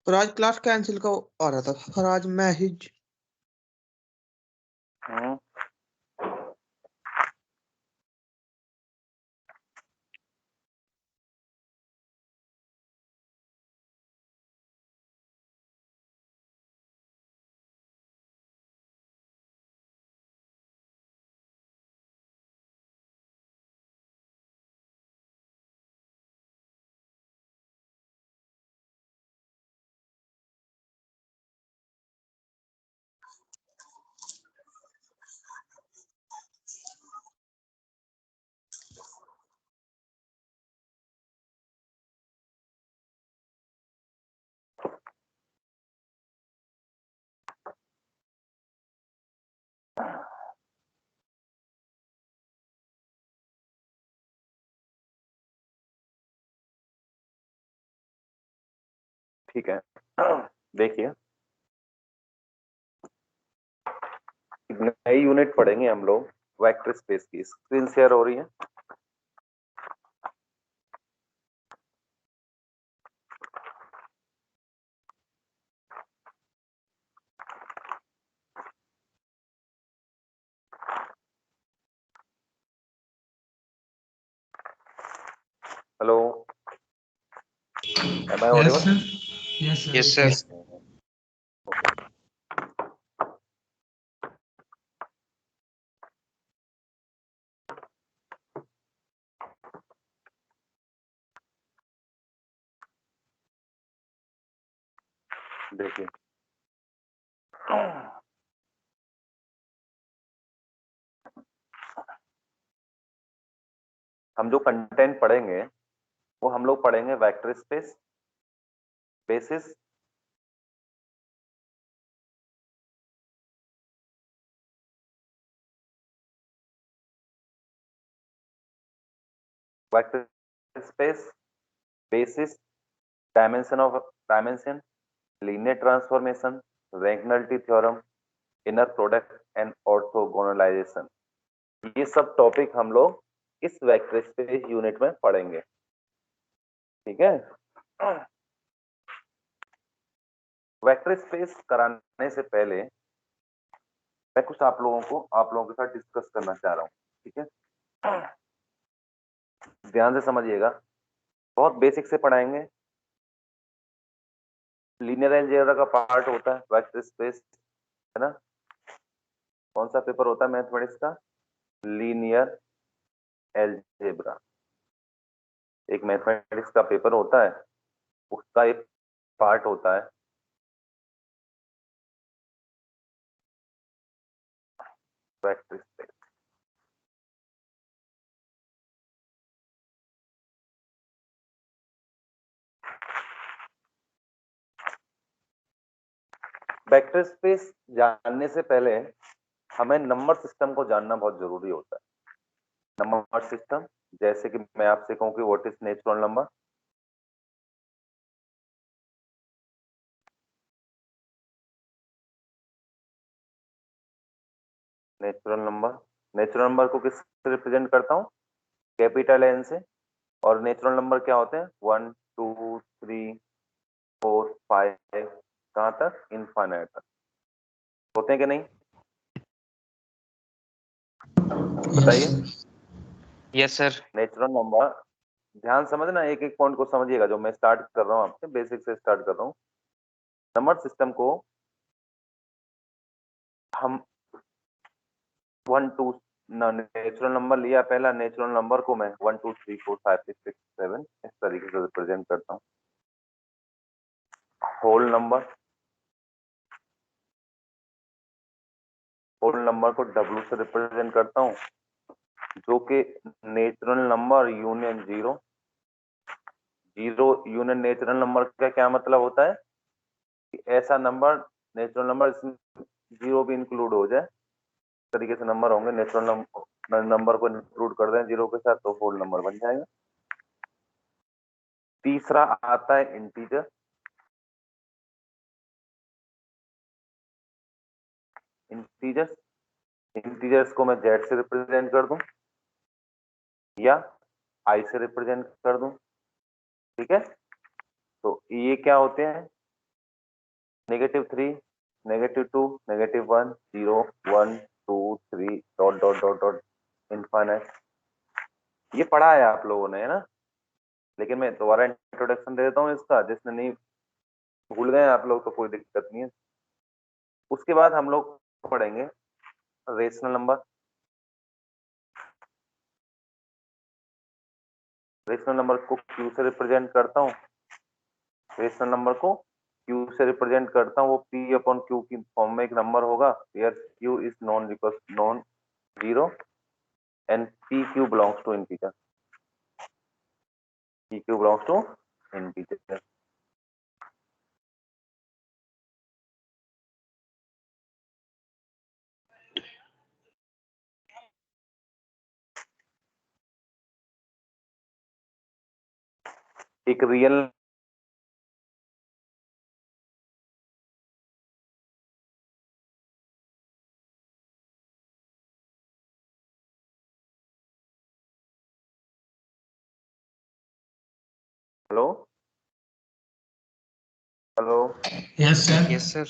और आज class cancel का आ रहा था और आज मैसेज। हम्म, ठीक है। देखिए, नई यूनिट पढ़ेंगे हम लोग वेक्टर स्पेस की। स्क्रीन शेयर हो रही है? हेलो, एम आई Yes, Audible? sir. Yes, sir. Yes, sir. देखिए, हम जो कंटेंट पढ़ेंगे वो हम लोग पढ़ेंगे vector space, basis, vector space, basis, dimension, linear transformation, rank nullity theorem, inner product and orthogonalization. ये सब टॉपिक हम लोग इस वेक्टर स्पेस यूनिट में पढ़ेंगे। ठीक है। वेक्टर स्पेस कराने से पहले मैं कुछ आप लोगों के साथ डिस्कस करना चाह रहा हूँ। ठीक है, ध्यान से समझिएगा, बहुत बेसिक से पढ़ाएंगे। लीनियर अलजेब्रा का पार्ट होता है वेक्टर स्पेस, है ना? कौन सा पेपर होता है मैथमेटिक्स का? Linear algebra. एक मैथमेटिक्स का पेपर होता है, उसका एक पार्ट होता है वेक्टर स्पेस। वेक्टर स्पेस जानने से पहले हमें नंबर सिस्टम को जानना बहुत जरूरी होता है। नंबर सिस्टम, जैसे कि मैं आपसे कहूं कि what is natural number. Natural number को किससे रिप्रेजेंट करता हूं? कैपिटल एन से। और नेचुरल नंबर क्या होते हैं? 1 2 3 4 5, कहां तक? इनफाइनाइट तक होते हैं कि नहीं? Yes, बताइए। sir. Yes, sir. Natural number, ध्यान समझना, एक एक पॉइंट को समझिएगा। जो मैं स्टार्ट कर रहा हूँ आपसे बेसिक से स्टार्ट कर रहा हूँ। नंबर सिस्टम को हम 1 2 नेचुरल नंबर लिया, पहला नेचुरल नंबर को मैं 1 2 3 4 5 6 6 7 इस तरीके से रिप्रेजेंट करता हूँ। होल नंबर को डब्ल्यू से रिप्रेजेंट करता हूँ, जो कि natural number union zero. Zero union natural number का क्या मतलब होता है? कि ऐसा नंबर, नेचुरल नंबर इसमें जीरो भी इंक्लूड हो जाए, इस तरीके से नंबर होंगे। नेचुरल नंबर को इंक्लूड कर दें जीरो के साथ तो होल नंबर बन जाएगा। तीसरा आता है इंटीजर। इंटीजर्स इंटीजर्स को मैं जेड से रिप्रेजेंट कर दूं या आई से रिप्रेजेंट कर दूं। ठीक है, तो ये क्या होते हैं? -3, -2, -1, 0, 1, 2, 3 dot dot dot dot infinite. ये पढ़ा है आप लोगों ने, है ना? लेकिन मैं दोबारा इंट्रोडक्शन दे देता हूँ इसका, जिसने नहीं भूल गए आप लोग तो कोई दिक्कत नहीं है। उसके बाद हम लोग पढ़ेंगे रेशनल नंबर। रेशनल नंबर को क्यू से रिप्रेजेंट करता हूँ। रेशनल नंबर को क्यू से रिप्रेजेंट करता हूँ। वो पी अपॉन क्यू की फॉर्म में एक नंबर होगा, where Q is non zero and P Q belongs to integer. P Q belongs to integer. एक real hello hello Yes, sir. Yes, sir.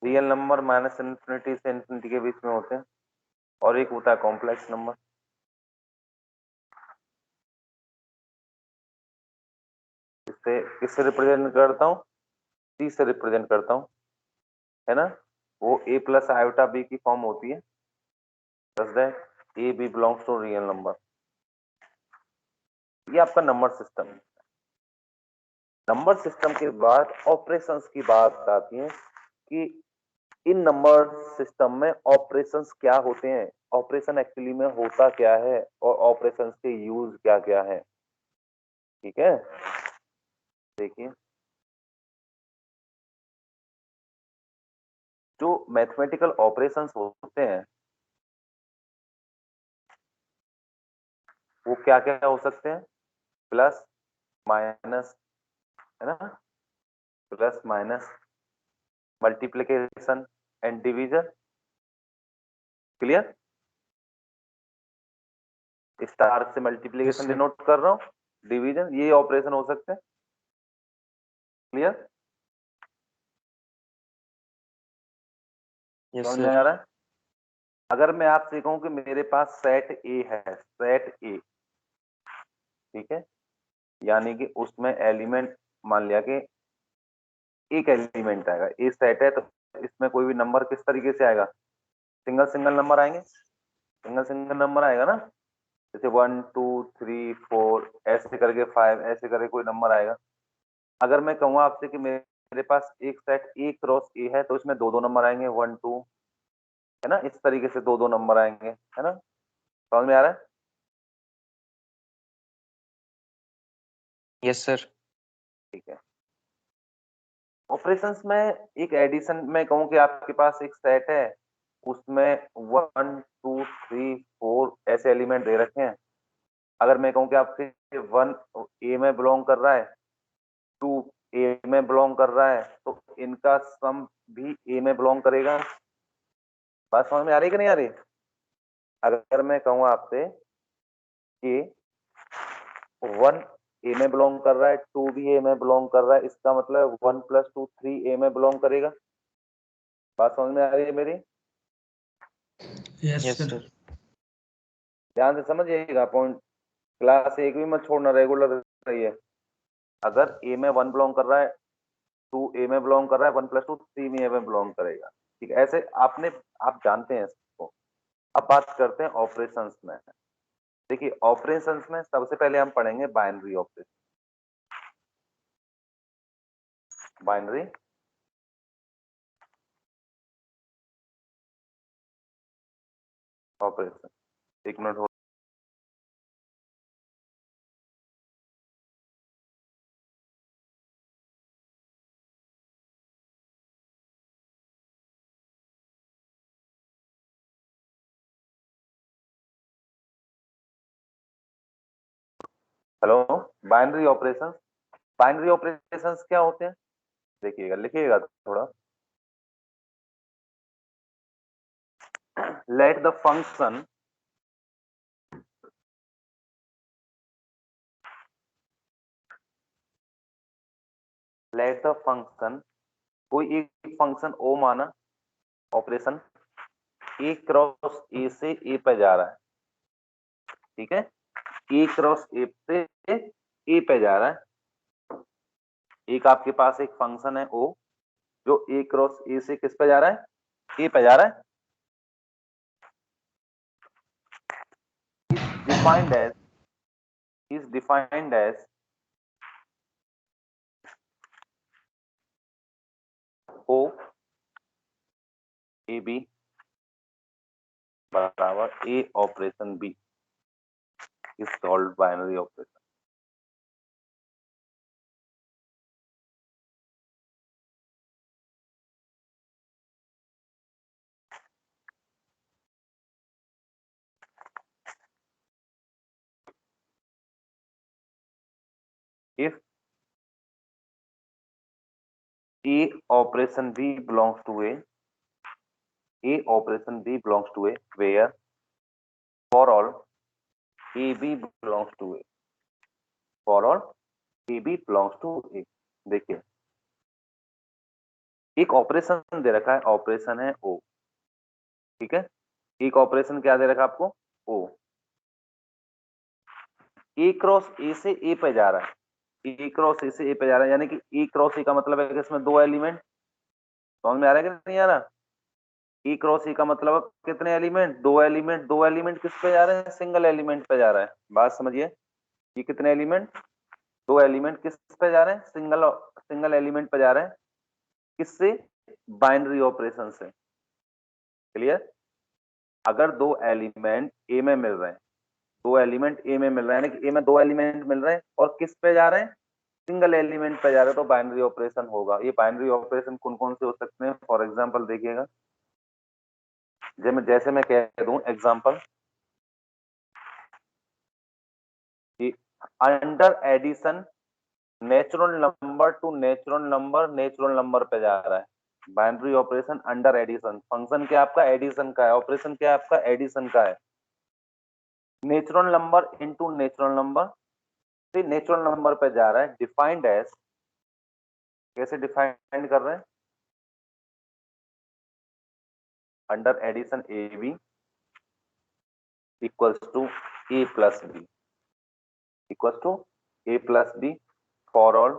Real number minus infinity से infinity के बीच में होते हैं, और एक होता है कॉम्प्लेक्स नंबर। इससे किससे रिप्रेजेंट करता हूँ? सी से रिप्रेजेंट करता हूँ, है ना? वो ए प्लस आयोटा बी की फॉर्म होती है। दस that a B belongs to real number. ये आपका नंबर सिस्टम है। नंबर सिस्टम के बाद ऑपरेशंस की बात आती है कि इन नंबर सिस्टम में ऑपरेशंस क्या होते हैं, ऑपरेशन एक्चुअली में होता क्या है, और ऑपरेशंस के यूज क्या क्या है। ठीक है, देखिए जो मैथमेटिकल ऑपरेशंस होते हैं वो क्या क्या हो सकते हैं? प्लस माइनस, है ना? Plus minus, multiplication and division. Clear? Star से मल्टीप्लिकेशन Yes, sir. डिनोट कर रहा हूँ, डिवीजन, ये ऑपरेशन हो सकते हैं। क्लियर? Yes, समझ में sir. आ रहा है? अगर मैं आपसे कहूं कि मेरे पास सेट ए है, सेट ए, ठीक है, यानी कि उसमें एलिमेंट, मान लिया कि एक एलिमेंट आएगा, ए सेट है, तो इसमें कोई भी नंबर किस तरीके से आएगा? सिंगल सिंगल नंबर आएंगे, सिंगल सिंगल नंबर आएगा ना, जैसे 1 2 3 4 ऐसे करके 5 ऐसे करके कोई नंबर आएगा। अगर मैं कहूँ आपसे कि मेरे पास एक सेट ए क्रॉस ए है, तो इसमें दो दो नंबर आएंगे, 1 2, है ना? इस तरीके से दो दो नंबर आएंगे, है ना? समझ में आ रहा है? Yes, sir. ठीक है। ऑपरेशंस में एक एडिशन में कहूँ कि आपके पास एक सेट है, उसमें 1 2 3 4 ऐसे एलिमेंट दे रखे हैं। अगर मैं कहूँ कि आपसे 1 ए में बिलोंग कर रहा है, 2 ए में बिलोंग कर रहा है, तो इनका सम भी ए में बिलोंग करेगा। बात समझ में आ रही कि नहीं आ रही? अगर मैं कहूँ आपसे कि 1 ए में बिलोंग कर रहा है, 2 भी ए में बिलोंग कर रहा है, इसका मतलब 1 + 2 3 ए में बिलोंग करेगा। बात समझ में आ रही है मेरी? Yes, Yes, sir. sir. ध्यान से समझिएगा पॉइंट, क्लास एक भी मत छोड़ना, रेगुलर रहिए। अगर ए में 1 बिलोंग कर रहा है, 2 ए में बिलोंग कर रहा है, 1 + 2 3 ए में बिलोंग करेगा। ठीक है, ऐसे आपने, आप जानते हैं इसको। अब बात करते हैं ऑपरेशंस में। देखिए ऑपरेशंस में सबसे पहले हम पढ़ेंगे बाइनरी ऑपरेशन। बाइनरी ऑपरेशन, एक मिनट हो। Hello, binary operations. Binary operations क्या होते हैं? देखिएगा, लिखिएगा थोड़ा। Let the function let the function कोई एक फंक्शन ओ माना, ऑपरेशन ए क्रॉस ए से ए पे जा रहा है, ठीक है, ए क्रॉस ए से ए पे जा रहा है। एक आपके पास एक फंक्शन है ओ जो ए क्रॉस ए से किस पे जा रहा है, ए पे जा रहा है। is defined as O A B बराबर A operation B is solve binary operation. if A operation B belongs to A operation B belongs to A, where for all AB belongs to A, for all AB belongs to A। देखिए एक operation दे रखा है, operation है O, ठीक है, एक operation क्या दे रखा है आपको, O, A क्रॉस A से A पे जा रहा है, ए क्रॉस ए से ए पे जा रहा है, यानी कि ए क्रॉस ए का मतलब है कि इसमें दो एलिमेंट, समझ में आ रहा है कि नहीं आ रहा। ए क्रॉस ए का मतलब कितने एलिमेंट, दो एलिमेंट, दो एलिमेंट किस पे जा रहे हैं, सिंगल एलिमेंट पे जा रहा है। बात समझिए, ये कितने एलिमेंट, दो एलिमेंट किस पे जा रहे हैं, सिंगल सिंगल एलिमेंट पे जा रहे हैं, किससे, बाइनरी ऑपरेशन से। क्लियर। अगर दो एलिमेंट ए में मिल रहे हैं, दो एलिमेंट ए में मिल रहे हैं, यानी कि ए में दो एलिमेंट मिल रहे हैं और किस पे जा रहे हैं, सिंगल एलिमेंट पे जा रहे हैं, तो बाइनरी ऑपरेशन होगा। ये बाइनरी ऑपरेशन कौन कौन से हो सकते हैं, फॉर एग्जांपल देखिएगा, जैसे मैं कह दूं example, under addition natural number to natural number पे जा रहा है, binary operation under addition. Function क्या आपका एडिशन का है, ऑपरेशन क्या आपका एडिशन का है। Natural number into natural number, natural number पे जा रहा है, डिफाइंड एज, कैसे डिफाइन कर रहे हैं, under addition A B equals to A plus B, equals to A plus B for all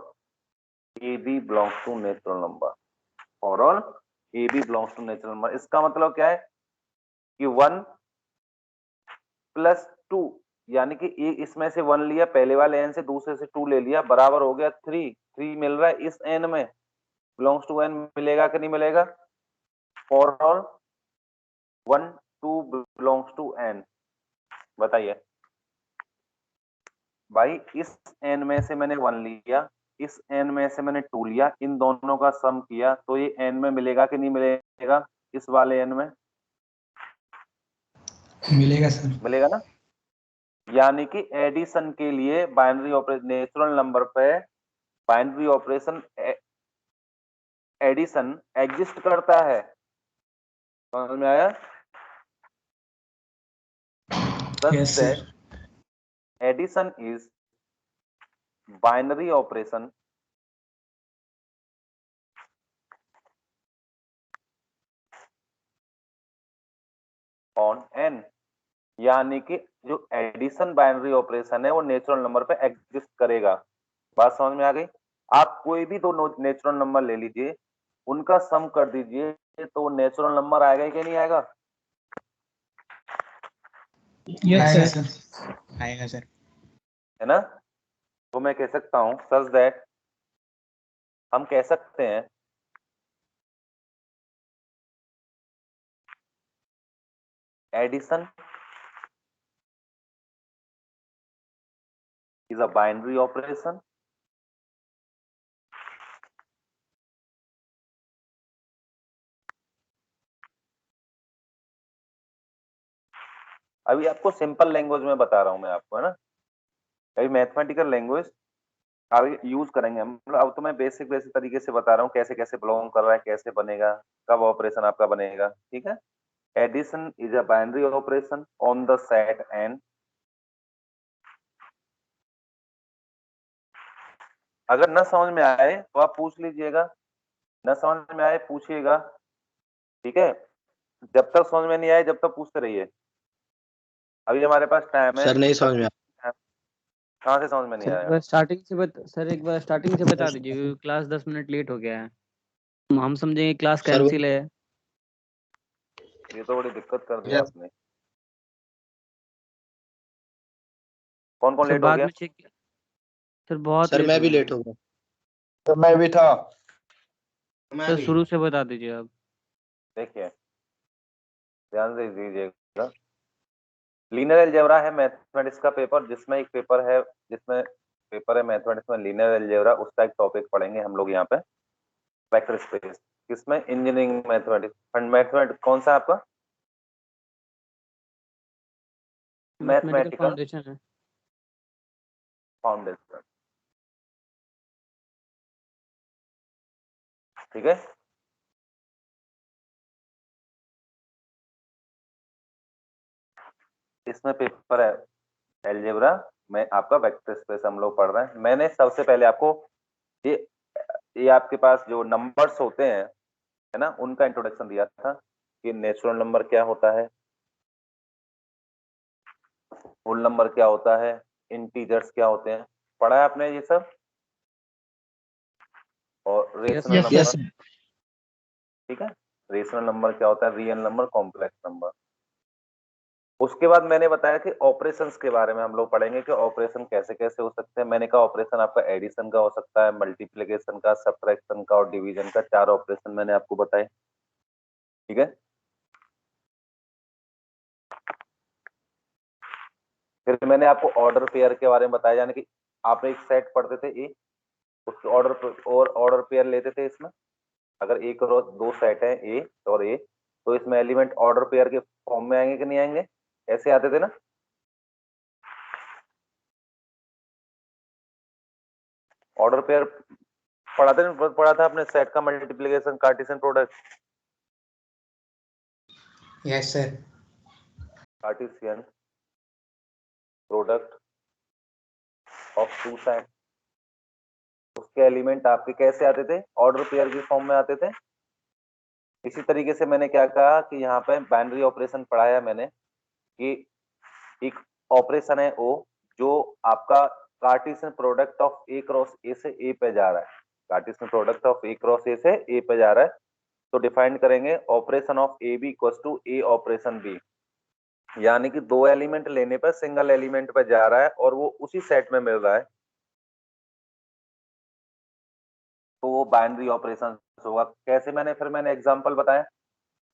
A B belongs to natural number, for all A B belongs to natural number. इसका मतलब क्या है कि 1 plus 2, यानी कि एक इसमें से 1 लिया पहले वाले एन से, दूसरे से 2 ले लिया, बराबर हो गया 3, 3 मिल रहा है इस एन में, बिलोंग्स टू एन मिलेगा कि नहीं मिलेगा, for all 1 2 belongs to N. बताइए भाई, इस एन में से मैंने 1 लिया, इस एन में से मैंने 2 लिया, इन दोनों का सम किया तो ये एन में मिलेगा कि नहीं मिलेगा, इस वाले एन में मिलेगा सर, मिलेगा ना। यानी कि एडिशन के लिए बाइनरी ऑपरेशन, नेचुरल नंबर पे बाइनरी ऑपरेशन एडिशन एग्जिस्ट करता है, समझ में आया। Yes sir, addition is binary operation on N, यानी कि जो एडिशन बाइनरी ऑपरेशन है वो नेचुरल नंबर पे एग्जिस्ट करेगा। बात समझ में आ गई। आप कोई भी दो नेचुरल नंबर ले लीजिए, उनका सम कर दीजिए तो नेचुरल नंबर आएगा कि नहीं आएगा, आएगा सर, आएगा सर। है ना। तो मैं कह सकता हूं सच दैट, हम कह सकते हैं addition is a binary operation अभी आपको सिंपल लैंग्वेज में बता रहा हूं मैं आपको, है ना। अभी मैथमेटिकल लैंग्वेज अभी यूज करेंगे हम, मतलब अब तो मैं बेसिक बेसिक तरीके से बता रहा हूँ कैसे कैसे बिलोंग कर रहा है, कैसे बनेगा, कब ऑपरेशन आपका बनेगा, ठीक है। Addition is a binary operation on the set N. अगर ना समझ में आए तो आप पूछ लीजिएगा, न समझ में आए पूछिएगा, ठीक है। जब तक समझ में नहीं आए जब तक पूछते रहिए। अभी हमारे पास टाइम है। सर नहीं समझ में कहाँ से समझ में नहीं सर एक आया? बार स्टार्टिंग से बता दीजिए क्योंकि क्लास 10 मिनट लेट हो गया है। हम समझेंगे क्लास सर वो कैंसिल है। ये तो बड़ी दिक्कत कर दिया आपने। कौन कौन सर लेट हो बाद गया? में चेक किया सर, बहुत सर लेट मैं हो भी गए लेट हैं। हो गया। तो मैं भी था। मैं सर भी। शुरू से बता दीजिए आप। देखिए ध्यान से दीजिएगा। लीनियर अलजेब्रा है मैथमेटिक्स का पेपर, जिसमें एक पेपर है मैथमेटिक्स में लीनियर अलजेब्रा, उसका एक टॉपिक पढ़ेंगे हम लोग यहाँ पे, वेक्टर स्पेस। किसमें? Engineering mathematics. मैथमेटिक्स कौन सा आपका? मैथमेटिकल मैथमेटिकल फाउंडेशन है। फाउंडेशन, ठीक है। इसमें पेपर है अलजेब्रा में आपका वेक्टर स्पेस हम लोग पढ़ रहे हैं। मैंने सबसे पहले आपको ये ये आपके पास जो नंबर्स होते हैं, है ना, उनका इंट्रोडक्शन दिया था कि नेचुरल नंबर क्या होता है, होल नंबर क्या होता है, इंटीजर्स क्या होते हैं, पढ़ा है आपने ये सब। और rational Yes, number, yes sir. ठीक है। रेशनल नंबर क्या होता है, रियल नंबर, कॉम्प्लेक्स नंबर। उसके बाद मैंने बताया कि ऑपरेशंस के बारे में हम लोग पढ़ेंगे कि ऑपरेशन कैसे कैसे हो सकते हैं। मैंने कहा ऑपरेशन आपका एडिशन का हो सकता है, मल्टीप्लिकेशन का, सब्ट्रैक्शन का और डिवीजन का। 4 ऑपरेशन मैंने आपको बताए, ठीक है। फिर मैंने आपको ऑर्डर पेयर के बारे में बताया, यानी कि आप एक सेट पढ़ते थे ए, उसके ऑर्डर पेयर लेते थे। इसमें अगर एक और दो सेट है ए और ए, तो इसमें एलिमेंट ऑर्डर पेयर के फॉर्म में आएंगे कि नहीं आएंगे? ऐसे आते थे ना। ऑर्डर पेयर पढ़ा था आपने, सेट का multiplication, Cartesian product. Yes sir. Cartesian product of two set, उसके एलिमेंट आपके कैसे आते थे? ऑर्डर पेयर के फॉर्म में आते थे। इसी तरीके से मैंने क्या कहा कि यहाँ पे बाइनरी ऑपरेशन पढ़ाया मैंने कि एक ऑपरेशन है ओ, जो आपका Cartesian product of A cross A से ए पे जा रहा है। Cartesian product of A cross A से ए पे जा रहा है, तो डिफाइन करेंगे operation of A B equals to A operation B, यानी कि 2 एलिमेंट लेने पर सिंगल एलिमेंट पे जा रहा है और वो उसी सेट में मिल रहा है, तो वो बाइनरी ऑपरेशन होगा। कैसे? मैंने एग्जांपल बताया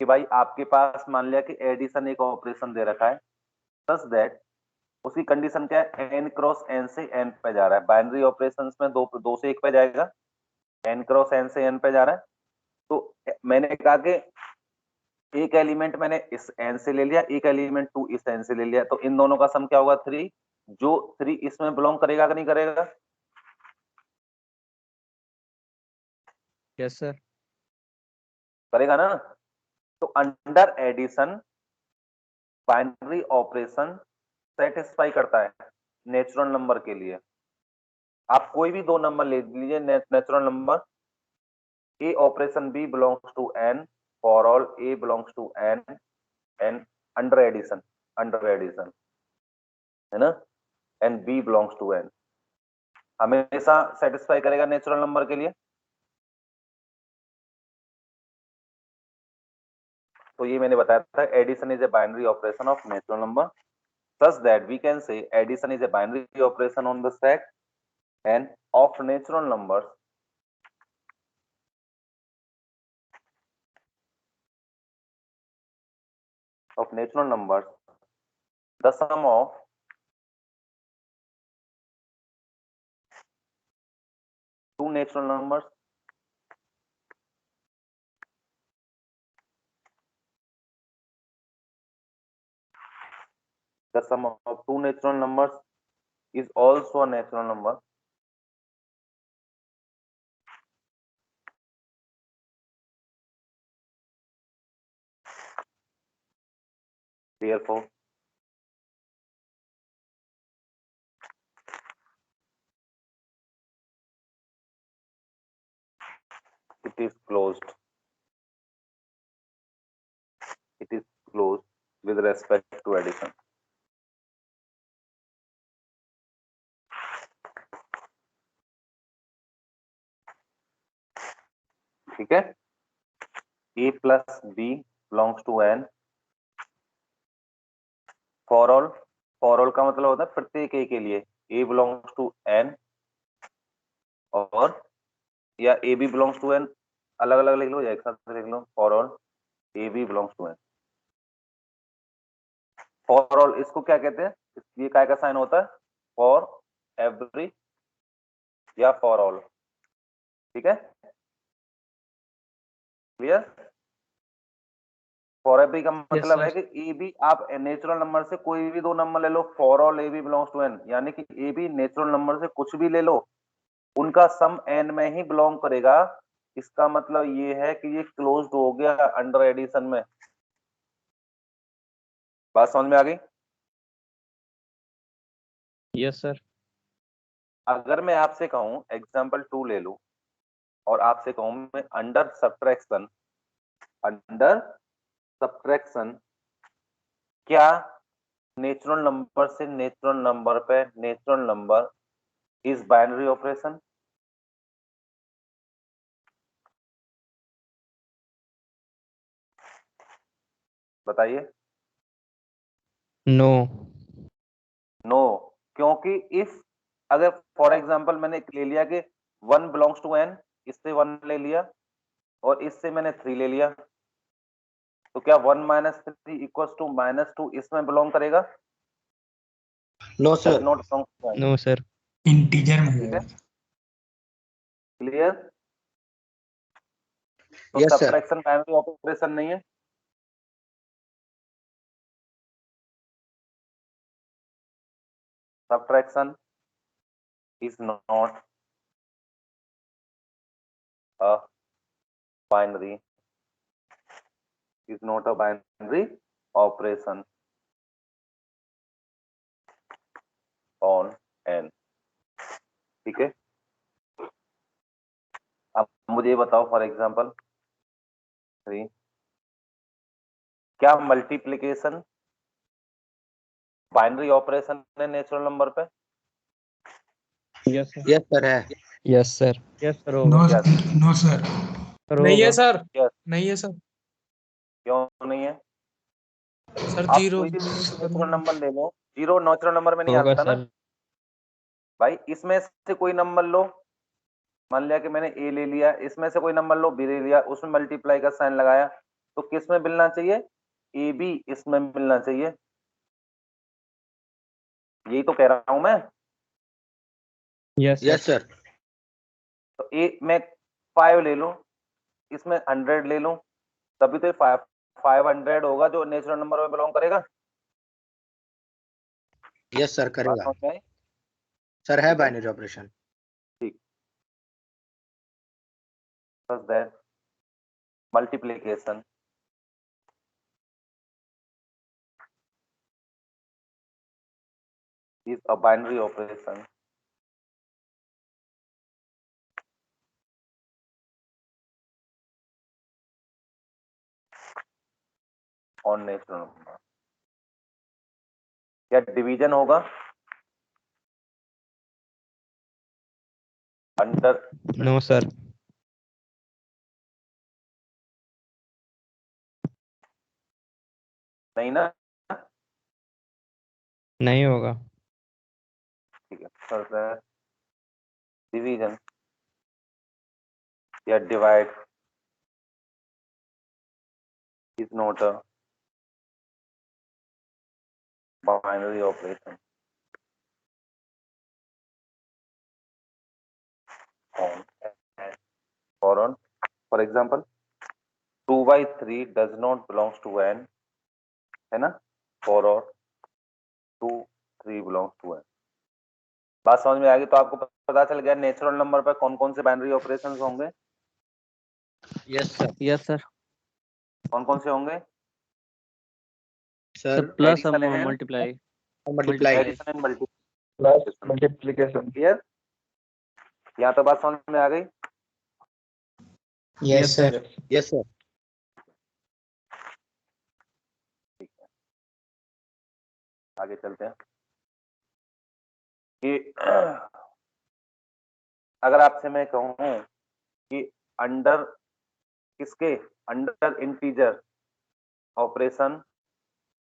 कि भाई आपके पास मान लिया कि एडिशन एक ऑपरेशन दे रखा है, सच दैट उसकी कंडीशन क्या है? एन क्रॉस एन से एन पे जा रहा है। बाइनरी ऑपरेशंस में दो से एक पे जाएगा, एन क्रॉस एन से एन पे जा रहा है। तो मैंने कहा कि एक एलिमेंट मैंने इस एन से ले लिया, एक एलिमेंट 2 इस एन से ले लिया, तो इन दोनों का सम क्या होगा? 3। जो 3 इसमें बिलोंग करेगा कि नहीं करेगा? Yes sir. करेगा ना। तो under addition binary operation satisfy करता है नेचुरल नंबर के लिए। आप कोई भी 2 नंबर ले लीजिए natural number, A operation B belongs to N for all A belongs to N, and under addition है ना, and B belongs to N, हमेशा सेटिस्फाई करेगा नेचुरल नंबर के लिए। तो ये मैंने बताया था, addition is a binary operation of natural number, such that we can say addition is a binary operation on the set and of natural numbers the sum of two natural numbers is also a natural number. Therefore it is closed. It is closed with respect to addition. ठीक है, a plus b belongs to n. For all का मतलब होता है प्रत्येक a के लिए a belongs to n, और या a b belongs to n अलग अलग लिख लो या एक साथ लिख लो. For all a b belongs to n. For all इसको क्या कहते हैं, ये काय का साइन होता है, for every या for all. ठीक है, क्लियर. फॉर एवरी का मतलब है कि ए बी आप नेचुरल नंबर से कोई भी दो नंबर ले लो, for all A B belongs to N, यानी कि ए बी नेचुरल नंबर से कुछ भी ले लो, उनका सम एन में ही बिलोंग करेगा. इसका मतलब ये है कि ये क्लोज्ड हो गया अंडर एडिशन में. बात समझ में आ गई? Yes sir. अगर मैं आपसे कहूं एग्जांपल 2 ले लूं और आपसे कहूं मैं अंडर सब्ट्रैक्शन क्या नेचुरल नंबर से नेचुरल नंबर पे natural number is binary operation? बताइए. नो. नो, क्योंकि इफ अगर फॉर एग्जांपल मैंने ले लिया कि 1 बिलोंग्स टू n, इससे 1 ले लिया और इससे मैंने 3 ले लिया, तो क्या 1 - 3 इक्वल्स टू -2 इसमें बिलोंग करेगा? No sir. Not belong to n. No sir. Integer में ठीक है, क्लियर. तो Yes, sir. Subtraction binary operation नहीं है. Subtraction is not a binary. Is not a binary operation on n. ठीक है, अब मुझे बताओ फॉर एग्जांपल 3, क्या मल्टीप्लिकेशन बाइनरी ऑपरेशन है नेचुरल नंबर पे? Yes sir. Yes, sir है. Yes sir. Yes sir no होगा. No sir. नहीं है सर. Yes. नहीं है सर. क्यों नहीं है? सर आप जीरो. कोई भी नेचुरल नंबर ले लो, जीरो नेचुरल नंबर में नहीं होगा आता ना सर. भाई. इसमें से कोई नंबर लो, मान लिया कि मैंने ए ले लिया, इसमें से कोई नंबर लो बी ले लिया, उसमें मल्टीप्लाई का साइन लगाया, तो किस में मिलना चाहिए? ए बी इसमें मिलना चाहिए. यही तो कह रहा हूं मैं. Yes Yes, sir. तो ए मैं 5 ले लूं, इसमें 100 ले लूं, तभी तो 500 होगा जो नेचुरल नंबर में बिलोंग करेगा. Yes, sir बात करेगा. समझ में आई? सर है binary operation. Thus that multiplication is a binary operation on natural number. क्या डिवीजन होगा अंडर? No sir. नहीं ना. नहीं होगा. ठीक है, सर डिवीजन या divide is not a binary operation on or on. For example 2/3 does not belongs to n, है ना, for or 2 3 belongs to n. बात समझ में आ गई? तो आपको पता चल गया नेचुरल नंबर पर कौन कौन से बाइनरी ऑपरेशंस होंगे. Yes, sir. Yes sir. कौन कौन से होंगे? Sir plus addition and multiply. multiply. Addition and Plus multiplication. Clear. यहाँ तो बात समझ में आ गई. Yes sir. Yes sir. ठीक है, आगे चलते हैं कि अगर आपसे मैं कहूं कि अंडर किसके, अंडर इंटीजर ऑपरेशन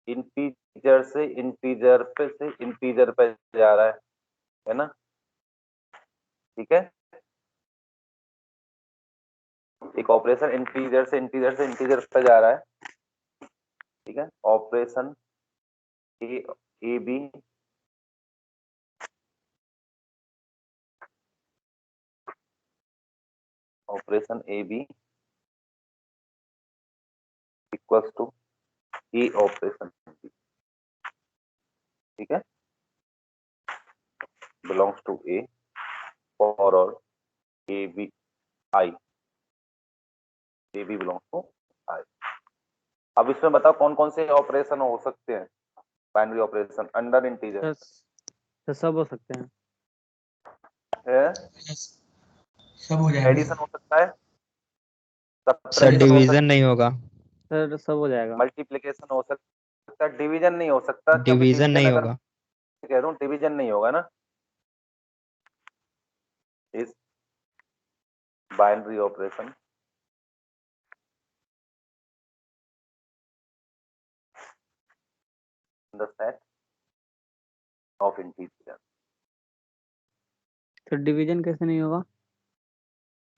इंटीजर से इंटीजर पे जा रहा है ना, ठीक है। एक ऑपरेशन इंटीजर से इंटीजर पे जा रहा है, ठीक है। Operation A B operation A B equals to A operation B, ठीक है, बिलोंग्स टू ए फॉर और A B I, A B belongs to I. अब इसमें बताओ कौन कौन से ऑपरेशन हो सकते हैं, binary operation under integer sir सब हो सकते हैं। है, सब हो जाएगा एडिशन हो सकता है, सर सब्ट्रैक्शन हो डिवीजन सकता नहीं होगा। सर सब हो जाएगा। है, मल्टीप्लिकेशन हो सकता है, डिवीजन नहीं हो सकता। क्या डिवीजन नहीं अगर होगा। कह रहा हूँ डिवीजन नहीं होगा ना, इस binary operation in the set of integer, तो डिवीजन कैसे नहीं होगा?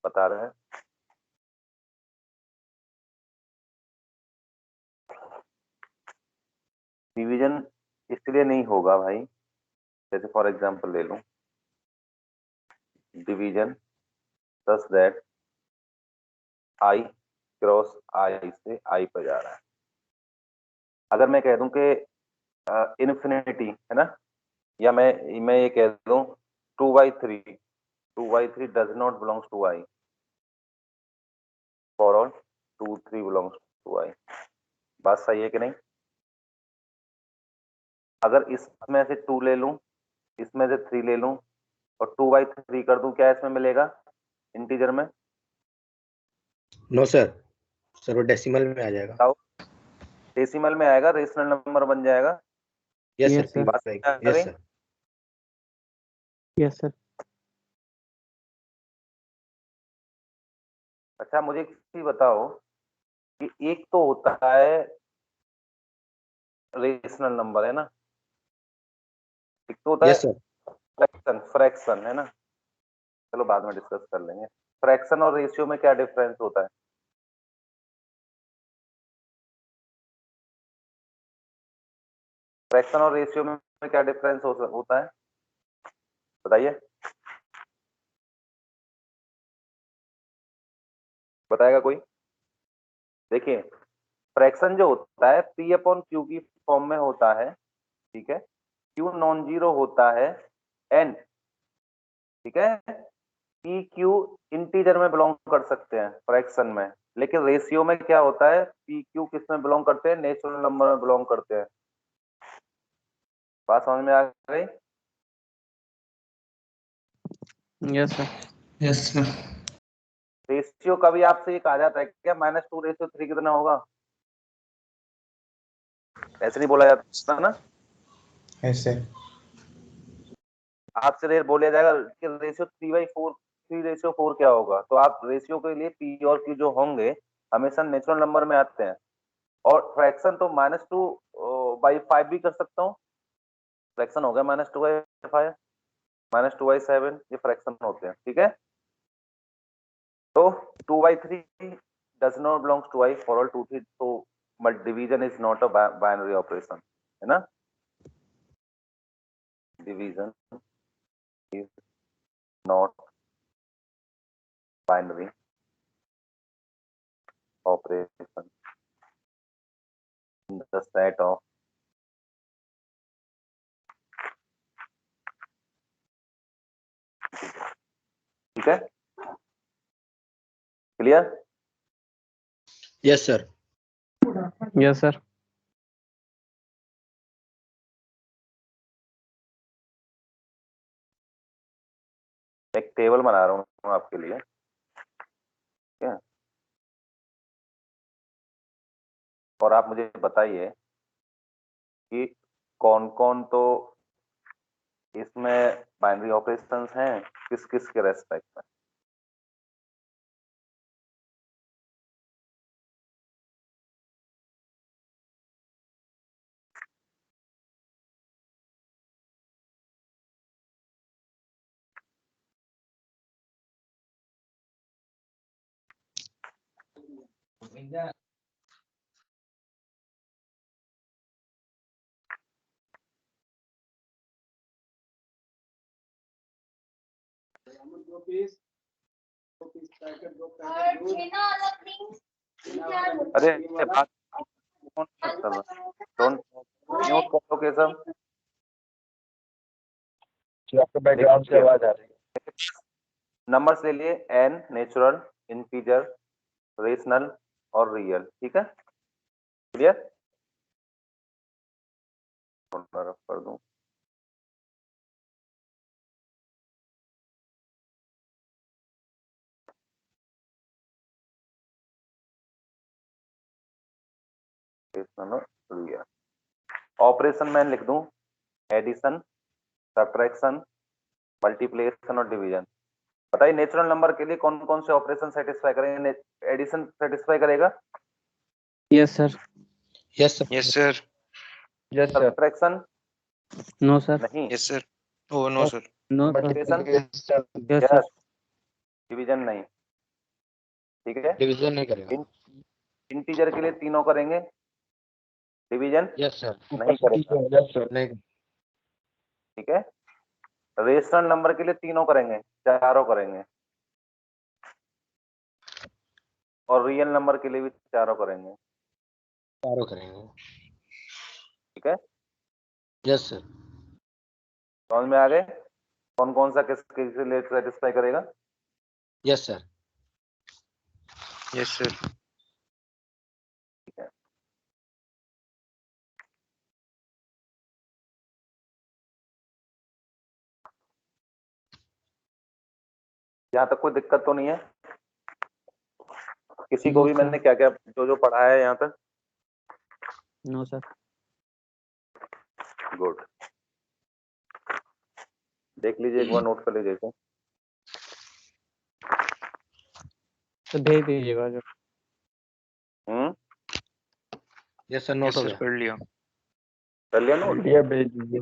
बता रहे हैं। डिवीजन इसलिए नहीं होगा भाई, जैसे फॉर एग्जांपल ले लूं, डिवीजन दस दैट आई क्रॉस आई से आई पर जा रहा है। अगर मैं कह दूं कि इन्फिनिटी है ना, या मैं ये कह दूं 2/3 does not belongs to I for all 2 3 belongs to I. बात सही है कि नहीं? अगर इसमें से 2 ले लूं, इसमें से 3 ले लूं और 2/3 कर दूं, क्या इसमें मिलेगा इंटीजर में? नो सर, सर वो डेसिमल में आ जाएगा। बताओ, डेसिमल में आएगा, रेशनल नंबर बन जाएगा। Yes Yes, sir, sir. बात राइट, क्या यस करें? सर। Yes sir. अच्छा मुझे एक चीज बताओ कि एक तो होता है रेशनल नंबर है ना, एक तो होता है यस सर। फ्रैक्शन है ना, चलो बाद में डिस्कस कर लेंगे। फ्रैक्शन और रेशियो में क्या डिफरेंस होता है? फ्रैक्शन और रेशियो में क्या डिफरेंस होता है, बताइए, बताएगा कोई? देखिए, फ्रैक्शन जो होता है पी अपॉन क्यू की फॉर्म में होता है, ठीक है। क्यू नॉन जीरो होता है एन, ठीक है। पी क्यू इंटीजर में बिलोंग कर सकते हैं फ्रैक्शन में, लेकिन रेशियो में क्या होता है, पी क्यू किस में बिलोंग करते हैं, नेचुरल नंबर में बिलोंग करते हैं। बात समझ में आ गई? Yes sir. Yes sir. Ratio का भी आपसे ये कहा जाता है क्या -2/3 कितना होगा? ऐसे नहीं बोला जाता ना, यस सर। आपसे बोला जाएगा कि रेशियो 3/4, 3/4 क्या होगा, तो आप रेशियो के लिए पी और क्यू जो होंगे हमेशा नेचुरल नंबर में आते हैं। और फ्रैक्शन तो -2/5 भी कर सकता हूँ, फ्रैक्शन हो गया -2/5, -2/7, ये फ्रैक्शन होते हैं, ठीक है। तो 2/3 does not belongs to I for all 2 3, तो division is not a binary operation, है ना। Division is not binary operation in the set of ठीक है, clear? Yes sir. Yes sir. एक टेबल बना रहा हूँ आपके लिए, ठीक है। और आप मुझे बताइए कि कौन कौन तो इसमें बाइनरी ऑपरेशंस हैं किस किस के रेस्पेक्ट में। अरे बात कौन करता है? डोंट म्यूट कर दो केशव। आपके बैकग्राउंड से आवाज आ रही है। नंबर्स ले लिए n, नेचुरल, इंटीजर, रेशनल और रियल। ठीक है, क्लियर? रफ कर दूं। Rational, real. ऑपरेशन में लिख दूं एडिशन, सब्ट्रैक्शन, मल्टीप्लिकेशन और डिवीजन। बताइए नेचुरल नंबर के लिए कौन कौन से ऑपरेशन सेटिस्फाई करेंगे? एडिशन सेटिस्फाई करेगा? Yes sir. Yes sir. Yes sir. Yes sir. Subtraction no sir. नहीं, yes sir. Oh no sir. No sir. Multiplication yes sir. Yes, division नहीं। ठीक है, डिवीजन नहीं करेगा। इंटीजर के लिए तीनों करेंगे, डिवीजन यस सर। नहीं करेगा। Yes sir. नहीं। ठीक है, रेशनल नंबर के लिए तीनों करेंगे, चारों करेंगे, और रियल नंबर के लिए भी चारों करेंगे। चारों करेंगे। ठीक है, यस सर। समझ में आ गए कौन कौन सा किसके लिए सेटिस्फाई करेगा? Yes sir. Yes sir. ठीक है, यहाँ तक कोई दिक्कत तो नहीं है किसी को नो भी? सर। मैंने क्या क्या जो जो पढ़ाया है यहाँ तक? No sir. गुड, देख लीजिए एक बार, नोट कर लीजिए इसे। तो भेज दीजिएगा जो। Yes sir. नोट यस हो सर, गया। कर लिया। कर लिया नोट? भेज दीजिए।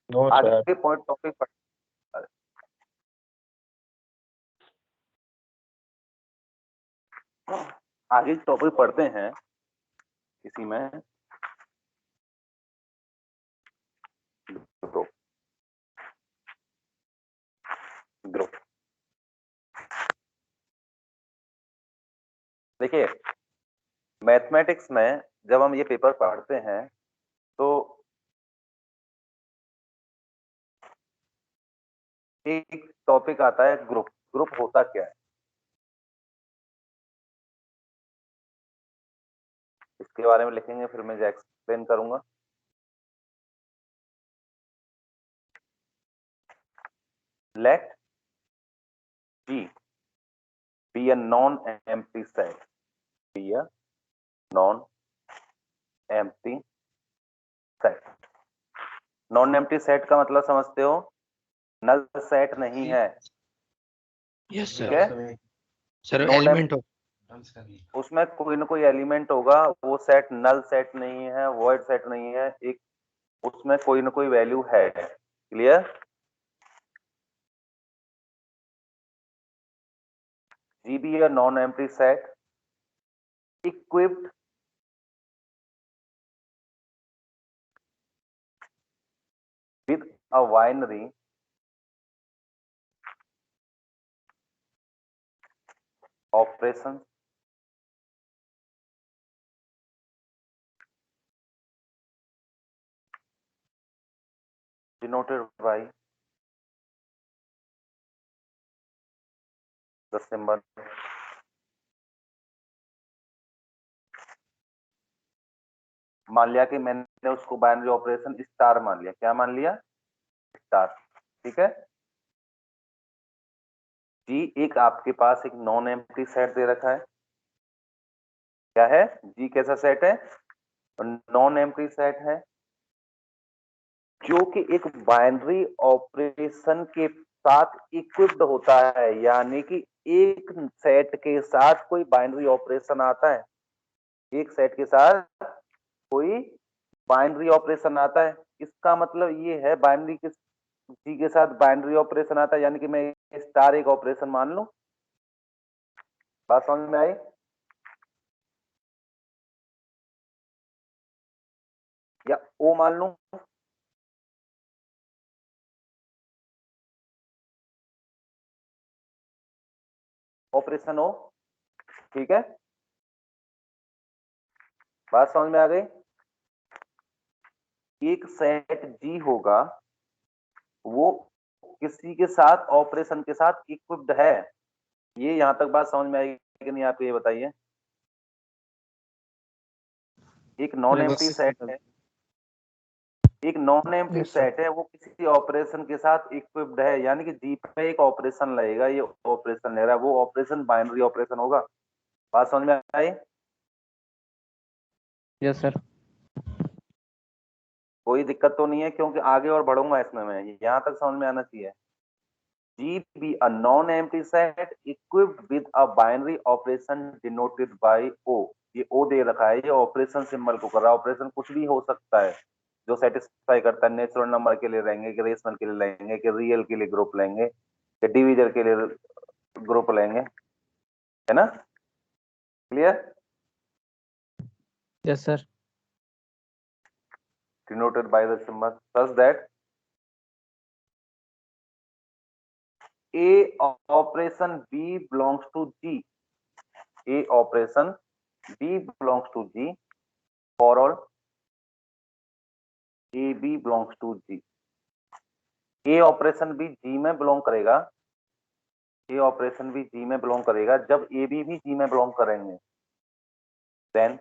आगे के पॉइंट टॉपिक पढ़, आगे टॉपिक पढ़ते हैं इसी में। ग्रुप, ग्रुप देखिए, मैथमेटिक्स में जब हम ये पेपर पढ़ते हैं तो एक टॉपिक आता है ग्रुप। ग्रुप होता क्या है इसके बारे में लिखेंगे, फिर मैं एक्सप्लेन करूंगा। Let G be a non-empty set, be a non-empty set। Non-empty set का मतलब समझते हो? नल सेट नहीं है। यस ठीक सर। है, सर नो एलिमेंट हो। उसमें कोई ना कोई एलिमेंट होगा, वो सेट नल सेट नहीं है, वॉइड सेट नहीं है, एक उसमें कोई ना कोई वैल्यू है। Clear? G be a non-empty set equipped with a binary operation denoted by the symbol मान लिया कि मैंने उसको बाइनरी ऑपरेशन स्टार मान लिया। क्या मान लिया? स्टार। ठीक है, जी एक आपके पास एक नॉन एम्प्टी सेट दे रखा है, क्या है? जी कैसा सेट है? नॉन एम्प्टी सेट है जो कि एक बाइनरी ऑपरेशन के साथ इक्विप्ड होता है, यानी कि एक सेट के साथ कोई बाइनरी ऑपरेशन आता है, एक सेट के साथ कोई बाइनरी ऑपरेशन आता है। इसका मतलब ये है बाइनरी के जी के साथ बाइनरी ऑपरेशन आता है, यानी कि मैं स्टार एक ऑपरेशन मान लूं। बात समझ में आई? या ओ मान लूं, ऑपरेशन ओ। ठीक है, बात समझ में आ गई? एक सेट जी होगा, वो किसी के साथ ऑपरेशन के साथ इक्विप्ड है। ये यहां तक बात समझ में आएगी कि नहीं, आप ये बताइए। एक नॉन एम्प्टी सेट है, एक नॉन एम्प्टी सेट है, वो किसी ऑपरेशन के साथ इक्विप्ड है, यानी कि जी पे एक ऑपरेशन लगेगा, ये ऑपरेशन ले रहा है, वो ऑपरेशन बाइनरी ऑपरेशन होगा। बात समझ में आई? Yes sir. कोई दिक्कत तो नहीं है, क्योंकि आगे और बढ़ूंगा इसमें मैं, यहां तक समझ में आना चाहिए। G be a non-empty set equipped with a binary operation denoted by O। ये O दे रखा है, ये ऑपरेशन सिंबल को कर रहा है। ऑपरेशन कुछ भी हो सकता है जो सेटिस्फाई करता है। नेचुरल नंबर के लिए लेंगे कि रेशनल के लिए लेंगे कि रियल के लिए ग्रुप लेंगे कि डिविजर के लिए ग्रुप लेंगे, है ना? Clear? Yes sir. denoted by the symbol such that A operation B belongs to G. A operation B belongs to G for all A B belongs to G. A operation भी G में belong करेगा, A operation भी G में belong करेगा जब A B भी G में belong करेंगे। then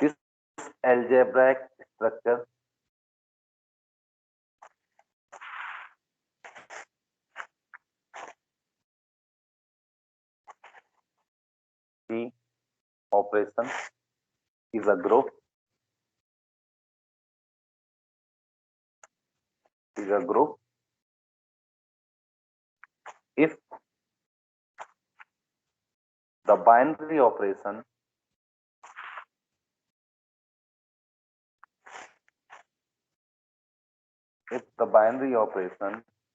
this algebraic structure B operation is a group if the binary operation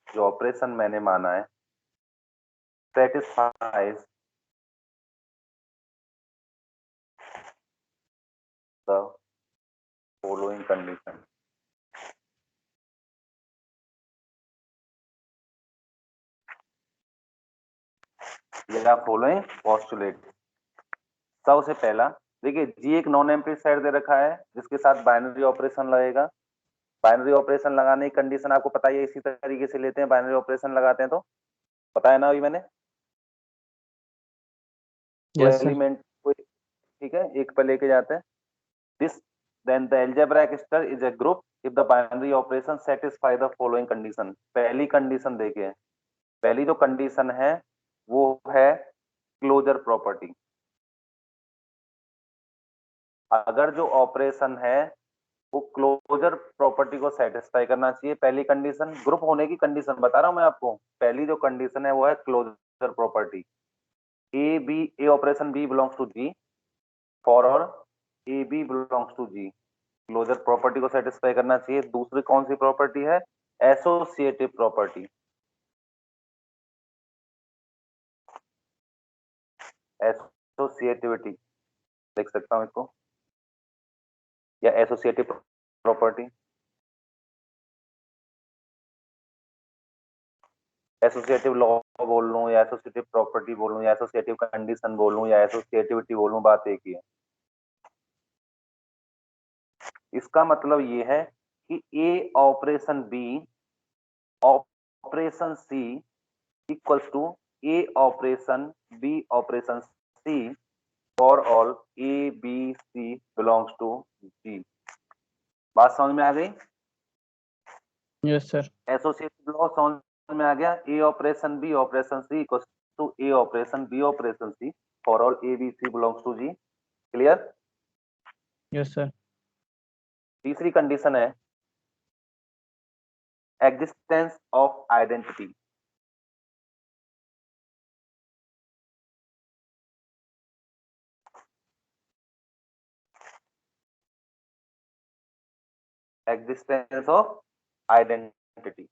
जो ऑपरेशन मैंने माना है satisfies the following condition। ये फॉलोइंग पोस्टुलेट। सबसे पहला देखिए, जी एक नॉन एम्प्टी सेट दे रखा है जिसके साथ बाइनरी ऑपरेशन लगेगा। बाइनरी ऑपरेशन लगाने की कंडीशन आपको पता ही है, इसी तरीके से लेते हैं बाइनरी ऑपरेशन लगाते हैं तो पता है ना अभी मैंने। Yes sir. एलिमेंट को ठीक है एक पर लेके जाते हैं। This then the algebraic structure is a group if the binary operation satisfy the following condition। पहली कंडीशन देखिए, पहली जो कंडीशन है वो है क्लोजर प्रॉपर्टी। अगर जो ऑपरेशन है वो क्लोजर प्रॉपर्टी को सेटिस्फाई करना चाहिए, पहली कंडीशन। ग्रुप होने की कंडीशन बता रहा हूं मैं आपको, पहली जो कंडीशन है वो है closure property. A operation B belongs to G for और A B belongs to G, closure property को सेटिस्फाई करना चाहिए। दूसरी कौन सी प्रॉपर्टी है? Associative property. एसोसिएटिविटी देख सकता हूं इसको, या एसोसिएटिव प्रॉपर्टी। एसोसिएटिव लॉ बोल लूं या एसोसिएटिव प्रॉपर्टी बोल लूं या एसोसिएटिव कंडीशन बोल लूं या एसोसिएटिविटी बोल लूं, बात एक ही है। इसका मतलब ये है कि A operation B operation C equals to A operation B operation C for all A B C belongs to G. बात समझ में आ गई? Yes sir. एसोसिएटिव लॉ समझ में आ गया? A operation B operation C equals to A operation B operation C for all A B C belongs to G. Clear? Yes sir. तीसरी कंडीशन है existence of identity. Existence of identity.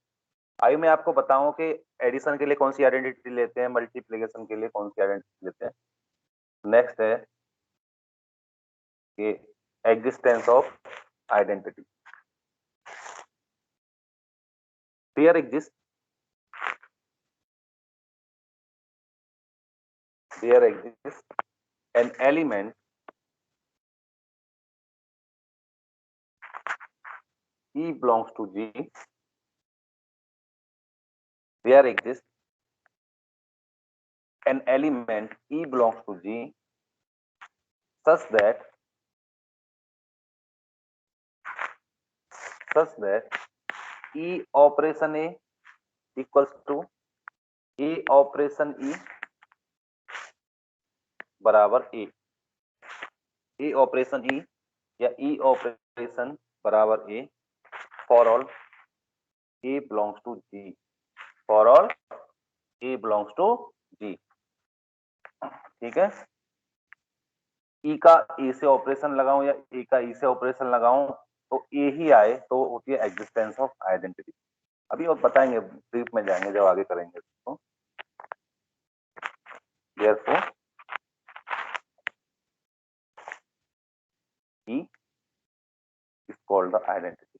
आइए मैं आपको बताऊं कि एडिशन के लिए कौन सी आइडेंटिटी लेते हैं, मल्टीप्लिकेशन के लिए कौन सी आइडेंटिटी लेते हैं। नेक्स्ट है कि existence of identity. There exist an element E belongs to G. There exists an element E belongs to G such that E operation A equals to A operation E बराबर A। A operation E या E operation बराबर A for all A belongs to G। for all A belongs to G। ठीक है? E का A से operation लगाऊं या A का E से ऑपरेशन लगाऊं तो A ही आए तो होती है एग्जिस्टेंस ऑफ आइडेंटिटी। अभी और बताएंगे, ब्रीफ में जाएंगे जब आगे करेंगे तो। Therefore E is called the identity।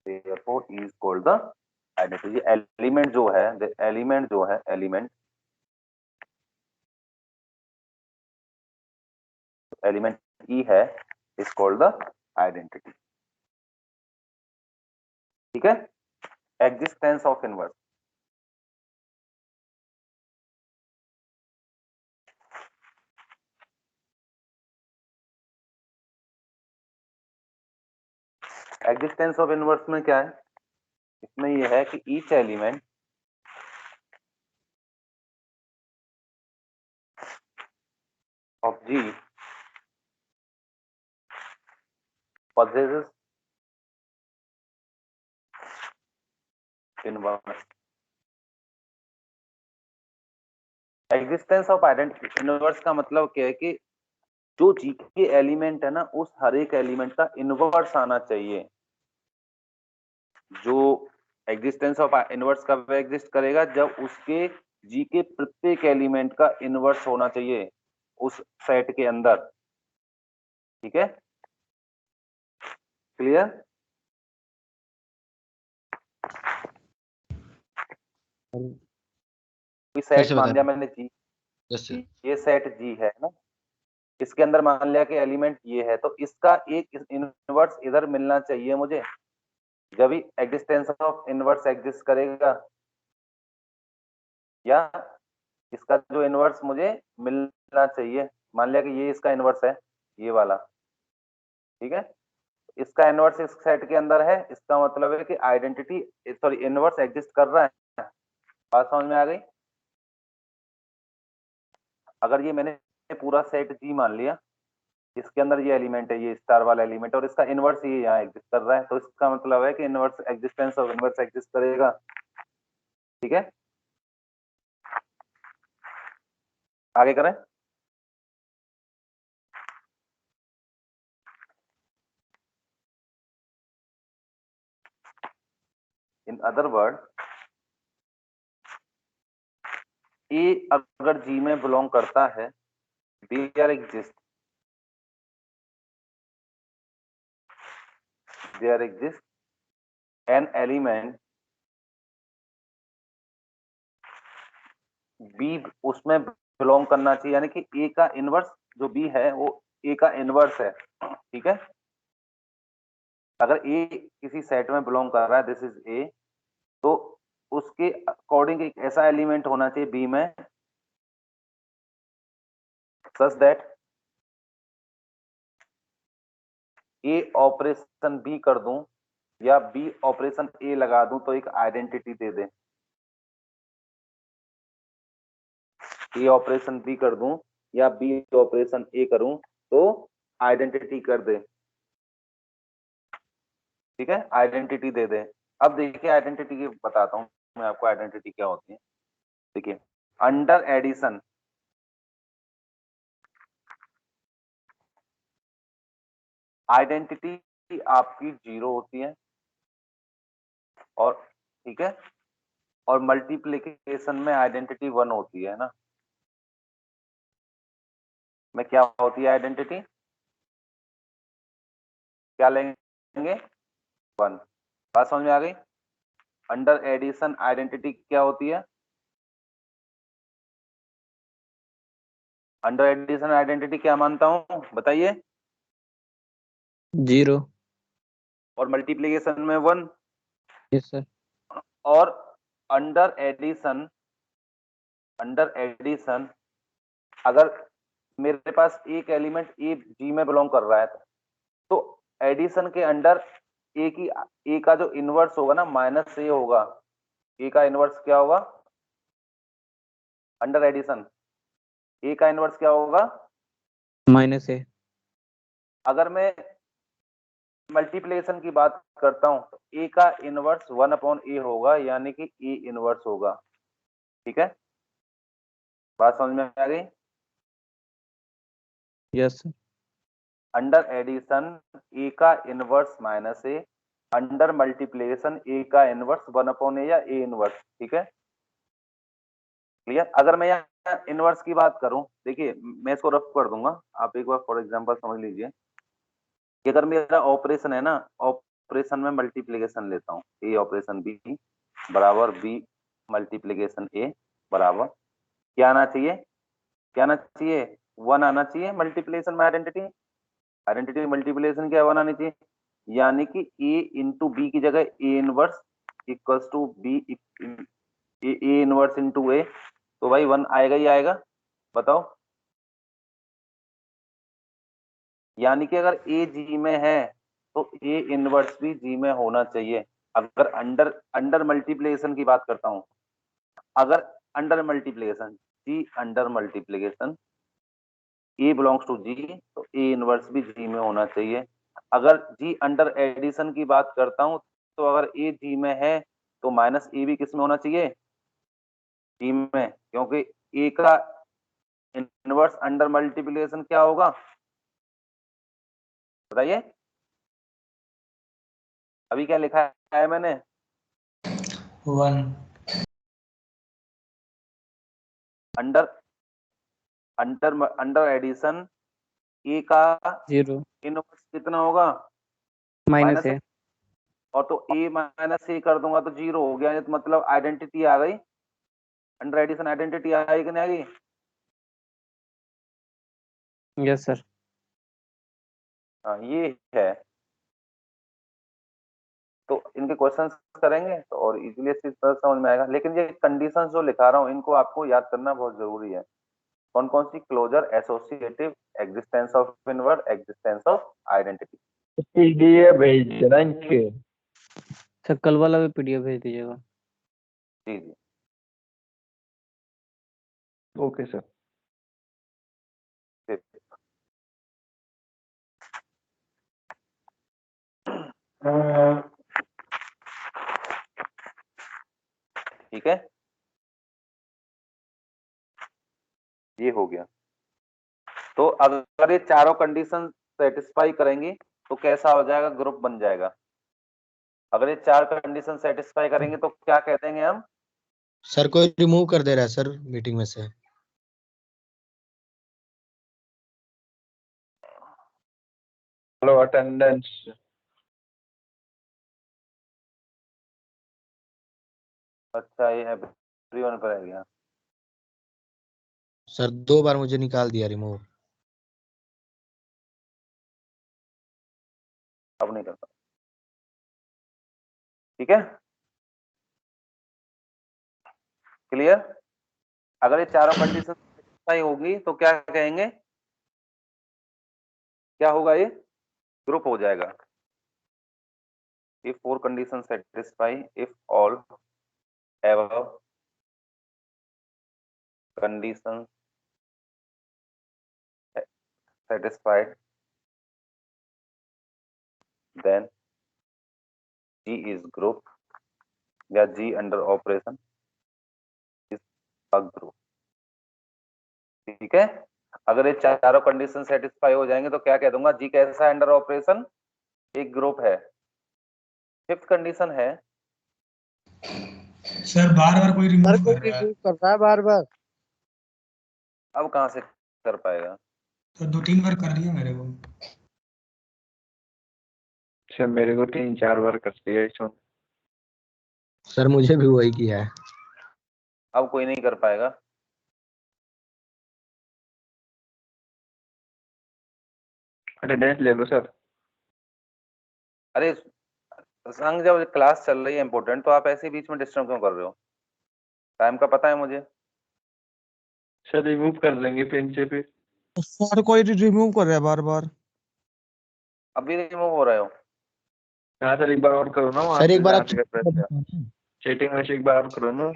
Therefore E is called the identity। Element जो है एलिमेंट E है is called the identity। ठीक है? Existence of inverse. Existence of inverse में क्या है? इसमें यह है कि each element of G possesses inverse. Existence of identity inverse का मतलब क्या है कि जो G के एलिमेंट है ना, उस हर एक एलिमेंट का इनवर्स आना चाहिए। जो एग्जिस्टेंस ऑफ इनवर्स कब एग्जिस्ट करेगा? जब उसके G के प्रत्येक एलिमेंट का इनवर्स होना चाहिए उस सेट के अंदर। ठीक है? क्लियर? सेट मान लिया मैंने G, ये सेट G है ना, इसके अंदर मान लिया कि एलिमेंट ये है, तो इसका एक इनवर्स इधर मिलना चाहिए मुझे, जब भी एग्जिस्टेंस ऑफ इनवर्स एग्जिस्ट करेगा, या इसका जो इनवर्स मुझे मिलना चाहिए। मान लिया कि ये इसका इनवर्स है, ये वाला। ठीक है? इसका इनवर्स इस सेट के अंदर है, इसका मतलब है कि आइडेंटिटी सॉरी इनवर्स एग्जिस्ट कर रहा है। बात समझ में आ गई? अगर ये मैंने पूरा सेट G मान लिया, इसके अंदर ये एलिमेंट है, ये स्टार वाला एलिमेंट, और इसका इनवर्स ये यहाँ एग्जिस्ट कर रहा है, तो इसका मतलब है कि inverse existence of inverse exist करेगा। ठीक है? आगे करें। इन अदर वर्ड, ए अगर G में बिलोंग करता है, there exist an element B उसमें बिलोंग करना चाहिए, यानी कि A का इनवर्स जो B है वो A का इनवर्स है। ठीक है? अगर A किसी सेट में बिलोंग कर रहा है, दिस इज A, तो उसके अकॉर्डिंग एक ऐसा एलिमेंट होना चाहिए बी में such that A operation B कर दूं या बी ऑपरेशन ए लगा दूं तो एक आइडेंटिटी दे दे। ए ऑपरेशन बी कर दूं या बी ऑपरेशन ए करूं तो आइडेंटिटी कर दे। ठीक है, आइडेंटिटी दे दे। अब देखिए आइडेंटिटी की बताता हूं मैं आपको आइडेंटिटी क्या होती है। देखिए अंडर एडिशन आइडेंटिटी आपकी 0 होती है और ठीक है, और मल्टीप्लिकेशन में आइडेंटिटी 1 होती है ना। में क्या होती है आइडेंटिटी, क्या लेंगे 1। बात समझ में आ गई। अंडर एडिशन आइडेंटिटी क्या होती है, अंडर एडिशन आइडेंटिटी क्या मानता हूं बताइए। 0। और मल्टीप्लिकेशन में 1। Yes sir. और अंडर एडिशन अगर मेरे पास एक एलिमेंट ए जी में बिलोंग कर रहा है तो एडिशन के अंडर ए का जो इनवर्स होगा ना माइनस ए होगा। ए का इनवर्स क्या होगा अंडर एडिशन, ए का इनवर्स क्या होगा -a। अगर मैं मल्टीप्लिकेशन की बात करता हूं तो ए का इनवर्स 1/a होगा यानी कि ए इनवर्स होगा। ठीक है, बात समझ में आ गई। Yes sir. अंडर एडिशन ए का इनवर्स -a, अंडर मल्टीप्लिकेशन ए का इनवर्स 1/a या ए इनवर्स। ठीक है, क्लियर। अगर मैं यहाँ इनवर्स की बात करूं, देखिए मैं इसको रफ कर दूंगा, आप एक बार फॉर एग्जांपल समझ लीजिए कि अगर मेरा ऑपरेशन है ना, ऑपरेशन में मल्टीप्लिकेशन लेता हूँ ए ऑपरेशन बी बराबर बी मल्टीप्लिकेशन ए बराबर क्या आना चाहिए, क्या आना चाहिए 1 आना चाहिए। मल्टीप्लिकेशन में आइडेंटिटी मल्टीप्लिकेशन क्या 1 आनी चाहिए, यानी कि ए इंटू बी की जगह A inverse equals to B A inverse into A, तो भाई 1 आएगा ही आएगा। बताओ, यानी कि अगर ए जी में है तो ए इनवर्स भी जी में होना चाहिए। अगर अंडर मल्टीप्लिकेशन की बात करता हूं, अगर under multiplication G under multiplication A belongs to G तो ए इनवर्स भी जी में होना चाहिए। अगर जी अंडर एडिशन की बात करता हूं तो अगर ए जी में है तो माइनस ए भी किस में होना चाहिए जी में, क्योंकि ए का इनवर्स अंडर मल्टीप्लिकेशन क्या होगा बताइए। अभी क्या लिखा है मैंने 1। अंडर अंडर अंडर एडिशन ए का 0 इनवर्स कितना होगा -a। और तो ए माइनस ए कर दूंगा तो 0 हो गया, तो मतलब आइडेंटिटी आ गई, अंडर एडिशन आइडेंटिटी आई कि नहीं आ गई। Yes sir. हाँ ये है, तो इनके क्वेश्चंस करेंगे तो और इजीली इस तरह समझ में आएगा। लेकिन ये कंडीशंस जो लिखा रहा हूँ इनको आपको याद करना बहुत जरूरी है। कौन कौन सी, closure, associative, existence of inverse, existence of identity. PDF भेज देना इनके। सर कल वाला भी पीडीएफ भेज दीजिएगा। जी जी ओके सर। ठीक। ठीक है, ये हो गया। तो अगर ये चारों कंडीशन सेटिस्फाई करेंगी तो कैसा हो जाएगा, ग्रुप बन जाएगा। अगर ये 4 कंडीशन सेटिस्फाई करेंगे तो क्या कह देंगे हम, सर कोई रिमूव कर दे रहा है सर मीटिंग में से। Hello attendance. अच्छा ये एवरीवन पर है गया। सर 2 बार मुझे निकाल दिया रिमूव। अब नहीं करता, ठीक है। क्लियर? अगर ये चारों कंडीशन सेटिस्फाई होगी तो क्या कहेंगे, क्या होगा, ये ग्रुप हो जाएगा। if 4 conditions satisfy, if all above conditions satisfied, then G is group या G under operation is a group। ठीक है, अगर ये चारों कंडीशन सेटिस्फाई हो जाएंगे तो क्या कह दूंगा, G कैसा है अंडर ऑपरेशन, एक ग्रुप है। फिफ्थ कंडीशन है, सर बार बार कोई रिमूव कर रहा है, रिमूव कर रहा है बार बार। अब कहां से कर पाएगा, तो 2-3 बार कर लिया मेरे को। सर मेरे को 3-4 बार कर दिया इसमें। सर मुझे भी वही किया है। अब कोई नहीं कर पाएगा। अटेंडेंस ले लो सर। अरे संग, जब क्लास चल रही है इंपॉर्टेंट, तो आप ऐसे बीच में डिस्टर्ब क्यों कर रहे हो, टाइम का पता है मुझे। सर रिमूव कर लेंगे पेन से फिर। सर कोई रिमूव कर रहा है बार बार। अभी रिमूव हो रहे हो, हाँ सर एक बार और करो ना, वहाँ सर एक से बार जहाँ आप से कर रहे थे सेटिंग में से एक बार और करो ना।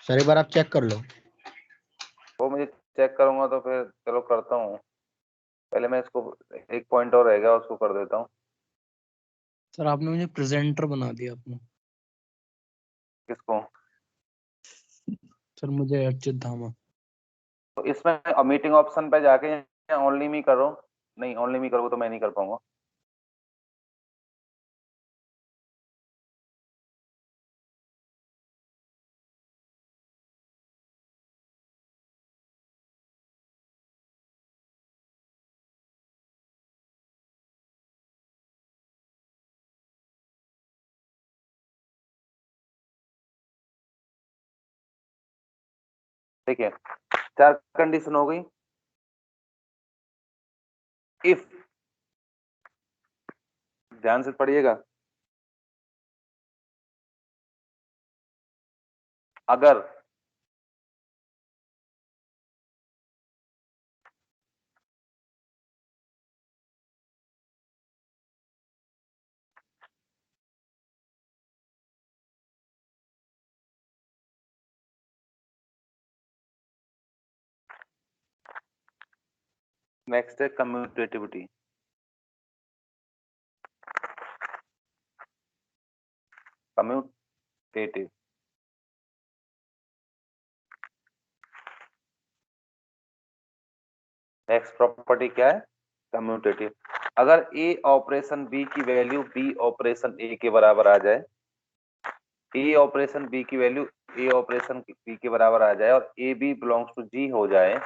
सर एक बार आप चेक कर लो। वो मुझे चेक करूंगा तो फिर चलो करता हूँ, पहले मैं इसको एक पॉइंट और रहेगा उसको कर देता हूँ। सर आपने मुझे प्रेजेंटर बना दिया अपना। किसको? सर मुझे अर्चित धामा। तो इसमें मीटिंग ऑप्शन पे जाके ओनली मी करो, नहीं ओनली मी करोगे तो मैं नहीं कर पाऊंगा। देखिए, चार कंडीशन हो गई। इफ, ध्यान से पढ़िएगा, अगर नेक्स्ट है कम्यूटेटिविटी। कम्यूटेटिव, नेक्स्ट प्रॉपर्टी क्या है, कम्यूटेटिव। अगर ए ऑपरेशन बी की वैल्यू बी ऑपरेशन ए के बराबर आ जाए, ए ऑपरेशन बी की वैल्यू ए ऑपरेशन बी के बराबर आ जाए और ए बी बिलोंग्स टू जी हो जाए,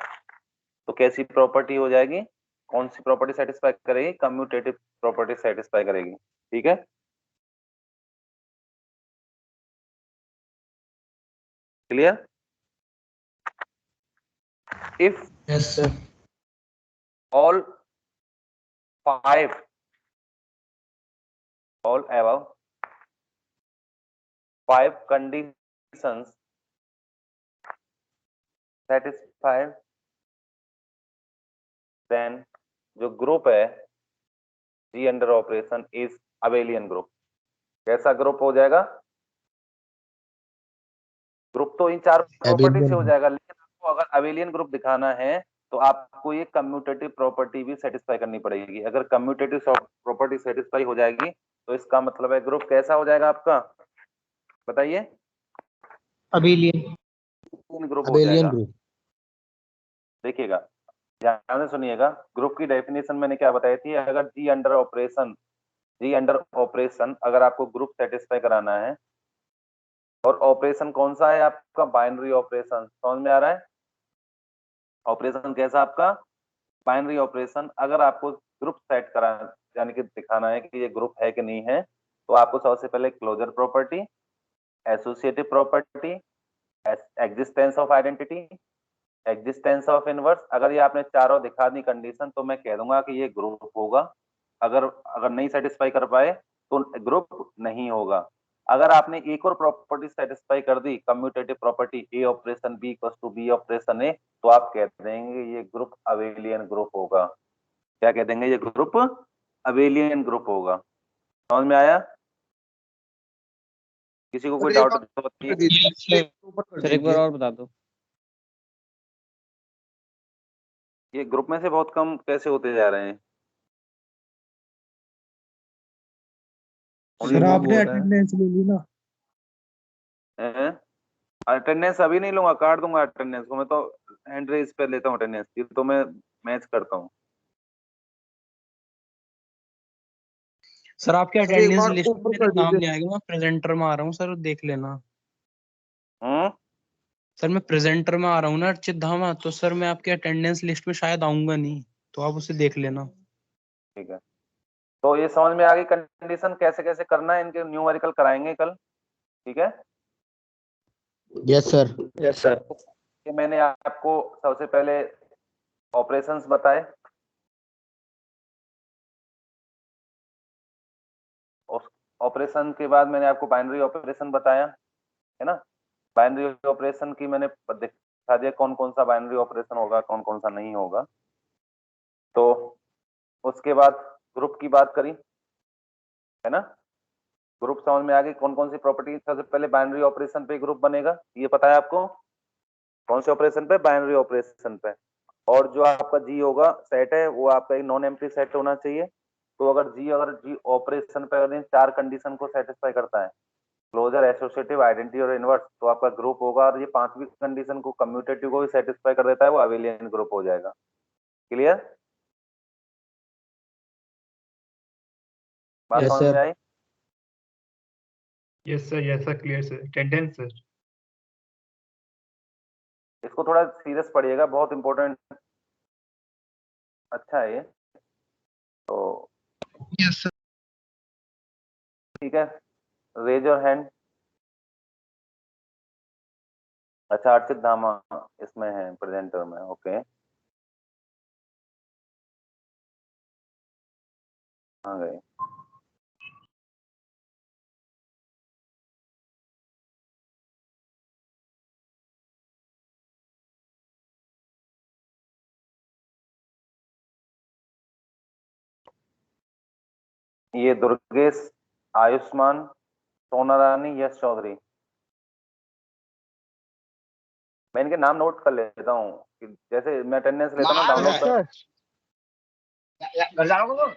तो कैसी प्रॉपर्टी हो जाएगी, कौन सी प्रॉपर्टी सेटिस्फाई करेगी, कम्यूटेटिव प्रॉपर्टी सेटिस्फाई करेगी। ठीक है, clear? If yes sir. all above 5 conditions satisfied, then जो ग्रुप है जी under operation is abelian group. कैसा ग्रुप हो जाएगा, ग्रुप तो इन चार प्रॉपर्टी से हो जाएगा, लेकिन आपको अगर अबेलियन ग्रुप दिखाना है तो आपको ये कम्यूटेटिव प्रॉपर्टी भी सेटिस्फाई करनी पड़ेगी। अगर कम्यूटेटिव प्रॉपर्टी सेटिस्फाई हो जाएगी तो इसका मतलब है ग्रुप कैसा हो जाएगा आपका, बताइए, अबेलियन ग्रुप हो जाएगा। ग्रुप। देखिएगा, ध्यान से सुनिएगा, ग्रुप की डेफिनेशन मैंने क्या बताई थी, अगर जी अंडर ऑपरेशन अगर आपको ग्रुप सेटिस्फाई कराना है, और ऑपरेशन कौन सा है आपका, बाइनरी ऑपरेशन, समझ में आ रहा है, ऑपरेशन कैसा आपका, बाइनरी ऑपरेशन। अगर आपको ग्रुप सेट करा, यानी कि दिखाना है कि ये ग्रुप है कि नहीं है, तो आपको सबसे पहले closure property, associative property, existence of identity, existence of inverse, अगर ये आपने चारों दिखा दी कंडीशन तो मैं कह दूंगा कि ये ग्रुप होगा। अगर नहीं सेटिस्फाई कर पाए तो ग्रुप नहीं होगा। अगर आपने एक और प्रॉपर्टी सेटिस्फाई कर दी, commutative property A operation B equals to B operation A, तो आप कह देंगे ये ग्रुप अबेलियन ग्रुप होगा। क्या कह देंगे? ये ग्रुप अबेलियन ग्रुप होगा। समझ में आया? किसी को कोई सर, एक डाउट बार तो कर बताइए। दीजिए, ऊपर कर सर एक बार दीजिए। और बता दो। ये ग्रुप में से बहुत कम कैसे होते जा रहे हैं? सर आपने अटेंडेंस ले ली ना? अटेंडेंस अभी नहीं लूंगा, काट दूंगा अटेंडेंस को। मैं तो हैंड रेज पे लेता हूँ अटेंडेंस की, तो मैं मैच करता हूँ। सर आपके सर, एक अटेंडेंस बार लिस्ट में ऊपर मेरा कर नाम दीजिए। नहीं आएगा, मैं प्रेजेंटर में आ रहा हूँ सर, देख लेना। हम्म। सर मैं प्रेजेंटर में आ रहा हूँ ना अर्चित धामा, तो सर मैं आपके अटेंडेंस लिस्ट में शायद आऊंगा नहीं, तो आप उसे देख लेना। ठीक है, तो ये समझ में आ गई कंडीशन कैसे कैसे करना है, इनके न्यूमेरिकल कराएंगे कल। ठीक है, यस सर। Yes sir. कि मैंने आपको सबसे पहले ऑपरेशंस बताए, उस ऑपरेशन के बाद मैंने आपको बाइनरी ऑपरेशन बताया, है ना। बाइनरी ऑपरेशन की मैंने दिखा दिया कौन कौन सा बाइनरी ऑपरेशन होगा, कौन कौन सा नहीं होगा। तो उसके बाद ग्रुप की बात करी, है ना। ग्रुप समझ में आ गई, कौन कौन सी प्रॉपर्टी। सबसे पहले बाइनरी ऑपरेशन पे ग्रुप बनेगा, ये पता है आपको। कौन से ऑपरेशन पे? बाइनरी ऑपरेशन पे। और जो आपका जी होगा सेट है, वो आपका एक नॉन एम्प्टी सेट होना चाहिए। तो अगर जी ऑपरेशन पे अगर इन 4 कंडीशन को सेटिस्फाई करता है, क्लोजर, एसोसिएटिव, आइडेंटिटी और इनवर्स, तो आपका ग्रुप होगा। और ये 5वीं कंडीशन को, कम्यूटेटिव को भी सेटिस्फाई कर देता है, वो अबेलियन ग्रुप हो जाएगा। क्लियर? बात Yes, समझ sir. में आई? Yes sir clear sir. Attendance sir. इसको थोड़ा सीरियस पढ़िएगा, बहुत इंपॉर्टेंट, अच्छा है ये तो। Yes sir. ठीक है, रेज योर हैंड। अच्छा, अर्चित धामा इसमें है, प्रेजेंटर में। ओके, आ गए। ये दुर्गेश, आयुष्मान, सोना रानी, यश चौधरी। मैं इनके नाम नोट कर लेता हूँ, जैसे मैं अटेंडेंस लेता हूँ, डाउनलोड कर।